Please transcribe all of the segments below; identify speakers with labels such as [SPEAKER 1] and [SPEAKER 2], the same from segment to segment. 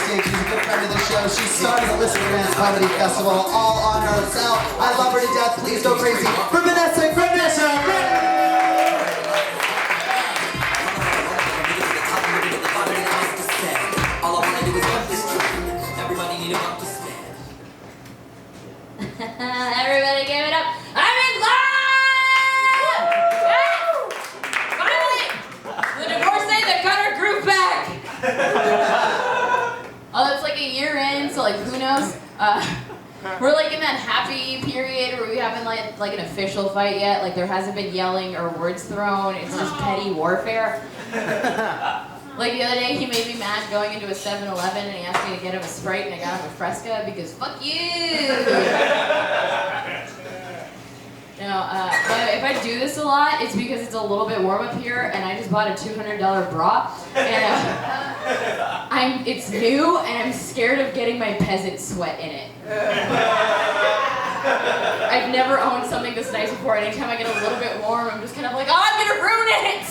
[SPEAKER 1] stage. She's a good friend of the show. She started the Listen Dance Comedy Festival all on herself. I love her to death. Please go crazy for Vanessa.
[SPEAKER 2] All I wanna do is want this drink. Everybody need a buck to spend.
[SPEAKER 3] Everybody give it up. I'm in love! Yes! Finally! The divorcee that got her groove back! Oh, that's like a year in, so like who knows? We're like in that happy period where we haven't like an official fight yet. Like there hasn't been yelling or words thrown. It's just petty warfare. Like the other day, he made me mad going into a 7-Eleven and he asked me to get him a Sprite and I got him a Fresca because fuck you! But if I do this a lot, it's because it's a little bit warm up here and I just bought a $200 bra and it's new and I'm scared of getting my peasant sweat in it. I've never owned something this nice before. Anytime I get a little bit warm, I'm just kind of like, oh, I'm gonna ruin it!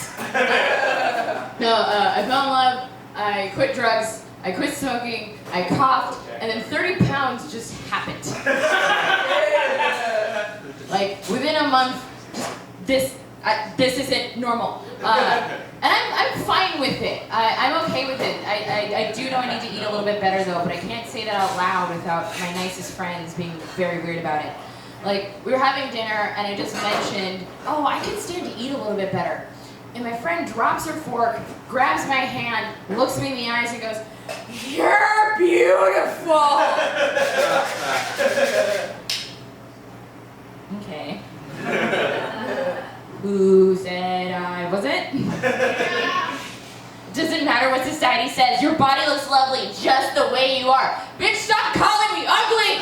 [SPEAKER 3] I fell in love, I quit drugs, I quit smoking, I coughed, and then 30 pounds just happened. Like, within a month, this isn't normal. And I'm fine with it. I'm okay with it. I do know I need to eat a little bit better though, but I can't say that out loud without my nicest friends being very weird about it. Like, we were having dinner and I just mentioned, oh, I can stand to eat a little bit better. And my friend drops her fork, grabs my hand, looks me in the eyes and goes, "You're beautiful!" Okay. Who said I wasn't? Doesn't matter what society says, your body looks lovely just the way you are. Bitch, stop calling me ugly!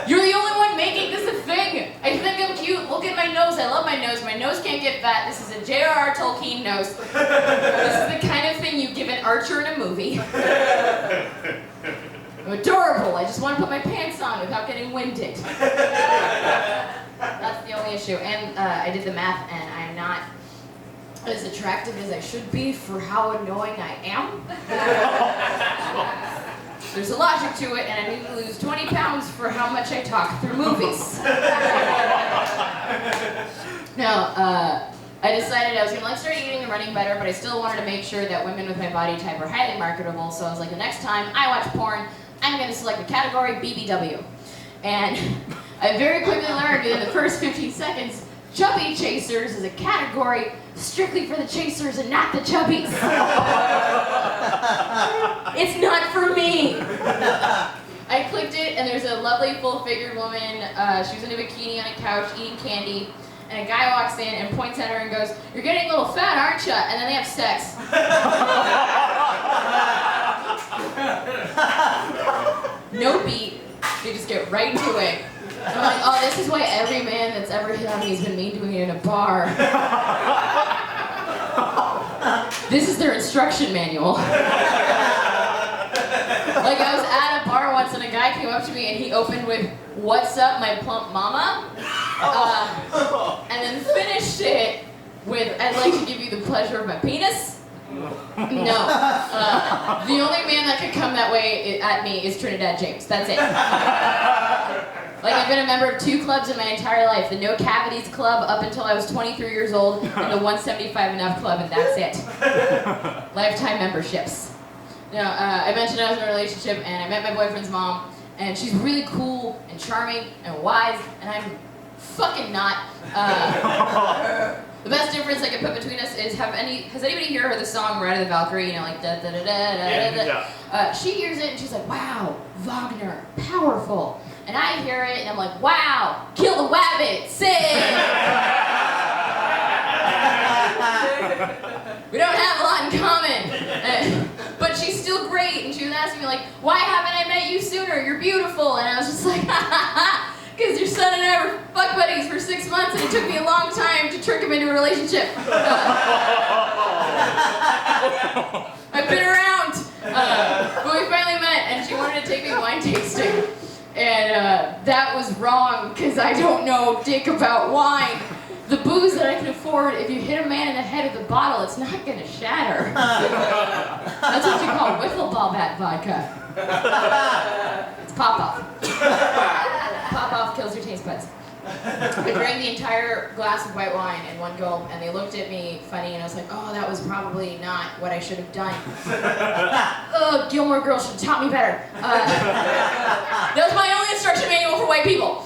[SPEAKER 3] You're the only one making this a thing. I think I'm cute. Look at my nose. I love my nose. My nose can't get fat. This is a J.R.R. Tolkien nose. This is the kind of thing you give an archer in a movie. I'm adorable. I just want to put my pants on without getting winded. That's the only issue. And I did the math, and I'm not as attractive as I should be for how annoying I am. There's a logic to it, and I need to lose 20 pounds for how much I talk through movies. Now, I decided I was gonna start eating and running better, but I still wanted to make sure that women with my body type are highly marketable, so I was like, the next time I watch porn, I'm gonna select the category BBW. And I very quickly learned within the first 15 seconds, chubby chasers is a category strictly for the chasers and not the chubbies. It's not for me. I clicked it and there's a lovely full-figured woman. She was in a bikini on a couch eating candy. And a guy walks in and points at her and goes, "You're getting a little fat, aren't you?" And then they have sex. No beat. They just get right into it. I'm like, oh, this is why every man that's ever hit on me has been me doing it in a bar. This is their instruction manual. Like, I was at a bar once and a guy came up to me and he opened with, "What's up, my plump mama?" And then finished it with, "I'd like to give you the pleasure of my penis." No. The only man that could come that way at me is Trinidad James. That's it. Like, I've been a member of 2 clubs in my entire life. The No Cavities Club up until I was 23 years old, and the 175 and Up Club, and that's it. Lifetime memberships. Now, I mentioned I was in a relationship, and I met my boyfriend's mom, and she's really cool and charming and wise, and I'm fucking not. The best difference I could put between us is, has anybody here heard the song Ride of the Valkyrie? You know, like da da da da da da da. She hears it and she's like, "Wow, Wagner, powerful." And I hear it and I'm like, "Wow, kill the wabbit, sing." We don't have a lot in common. But she's still great, and she was asking me like, "Why haven't I met you sooner? You're beautiful." And I was just like, "Ha ha ha. Because your son and I were fuck buddies for 6 months and it took me a long time to trick him into a relationship." I've been around. But we finally met and she wanted to take me wine tasting. And that was wrong because I don't know dick about wine. the booze that I can afford, if you hit a man in the head with a bottle, it's not gonna shatter. That's what you call wiffle ball bat vodka. It's pop-off. Pop-off kills your taste buds. I drank the entire glass of white wine in one gulp, and they looked at me funny, and I was like, oh, that was probably not what I should have done. Gilmore Girls should have taught me better. That was my only instruction manual for white people.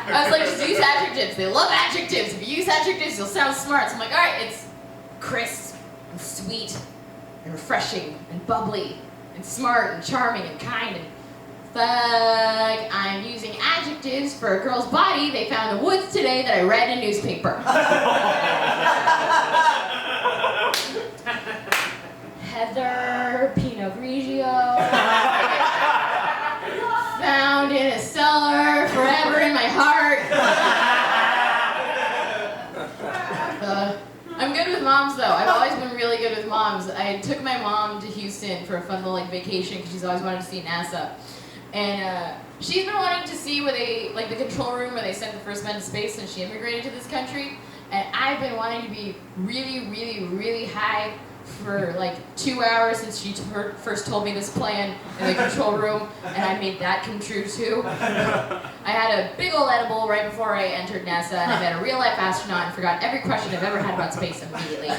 [SPEAKER 3] But I was like, just use adjectives. They love adjectives. If you use adjectives, you'll sound smart. So I'm like, all right, it's crisp and sweet and refreshing and bubbly and smart and charming and kind and fuck. I'm using adjectives for a girl's body they found in the woods today that I read in a newspaper. Heather, Pinot Grigio, found in a cellar, forever in my heart. I'm good with moms though. I've always been really good with moms. I took my mom to Houston for a fun little vacation because she's always wanted to see NASA. And she's been wanting to see where they, the control room where they sent the first men to space since she immigrated to this country. And I've been wanting to be really, really, really high for 2 hours since she first told me this plan in the control room, and I made that come true too. I had a big old edible right before I entered NASA, and I met a real life astronaut and forgot every question I've ever had about space immediately.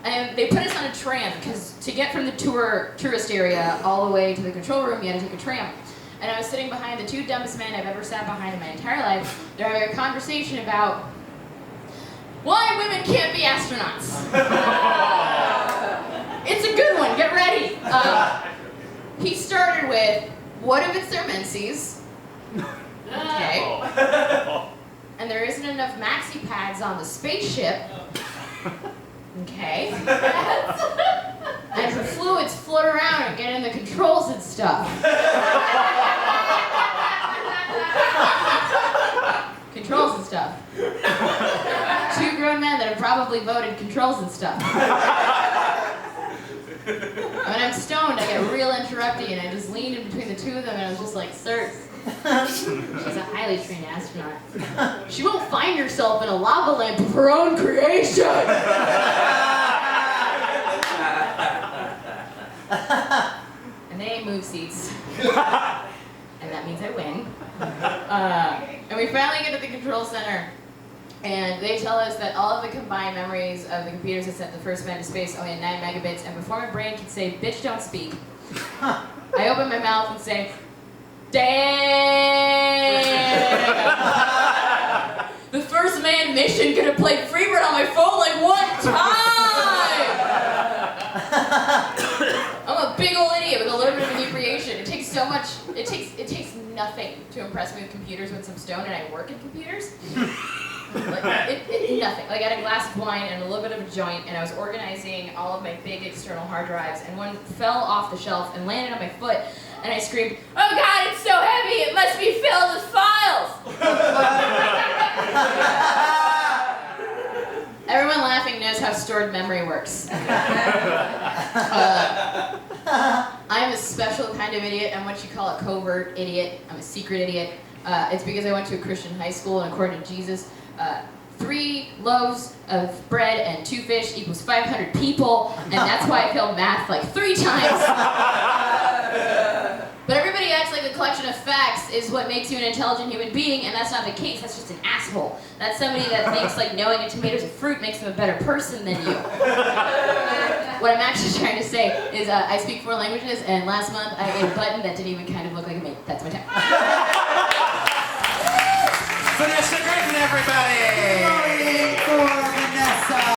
[SPEAKER 3] And they put us on a tram, because to get from the tourist area all the way to the control room, you had to take a tram. And I was sitting behind the two dumbest men I've ever sat behind in my entire life. They're having a conversation about why women can't be astronauts. It's a good one, get ready. He started with, what if it's their menses? Okay. And there isn't enough maxi pads on the spaceship. Okay. And the fluids float around and get in the controls and stuff. Controls and stuff. Two grown men that have probably voted controls and stuff. When I'm stoned, I get real interrupty, and I just leaned in between the two of them, and I was just like, sir, she's a highly trained astronaut. She won't find herself in a lava lamp of her own creation. And they ain't move seats. And that means I win. And we finally get to the control center, and they tell us that all of the combined memories of the computers that sent the first man to space only had 9 megabits, and before my brain can say, bitch, don't speak, I open my mouth and say, damn! The first man mission could have played Freebird on my phone one time! I'm a big old idiot with a little bit of inebriation. It takes so much, it takes nothing to impress me with computers when I'm stoned and I work in computers. Nothing. I had a glass of wine and a little bit of a joint, and I was organizing all of my big external hard drives, and one fell off the shelf and landed on my foot, and I screamed, oh God, it's so heavy, it must be filled with files! Everyone laughing knows how stored memory works. I'm a special kind of idiot. I'm what you call a covert idiot. I'm a secret idiot. It's because I went to a Christian high school, and according to Jesus, 3 loaves of bread and 2 fish equals 500 people, and that's why I failed math 3 times. But everybody acts like a collection of facts is what makes you an intelligent human being, and that's not the case. That's just an asshole. That's somebody that thinks knowing a tomato's a fruit makes them a better person than you. What I'm actually trying to say is I speak 4 languages, and last month I ate a button that didn't even kind of look like a mate. That's my time.
[SPEAKER 4] Vanessa, Gritton, everybody!